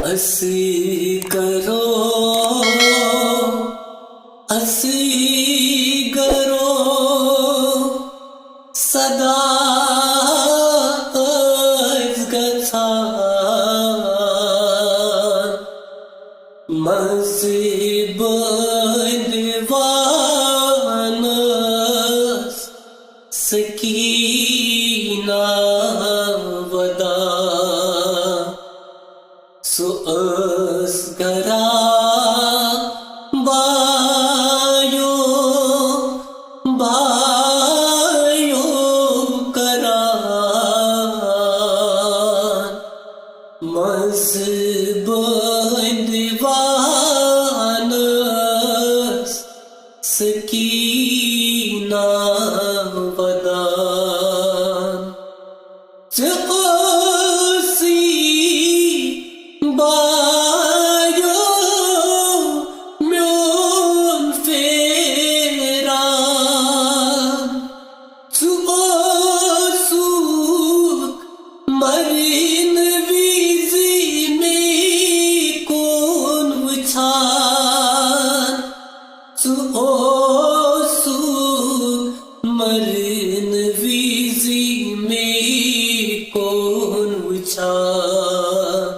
असी करो सदा मज़िब दिवानस सकीना वदा सुअसगरा बायो करान मज़िब दिवानस सकीना वदा बायो म्योन फेरान सुक मरीन वीजी में कौन उछान मरीन वीजी में कौन उछान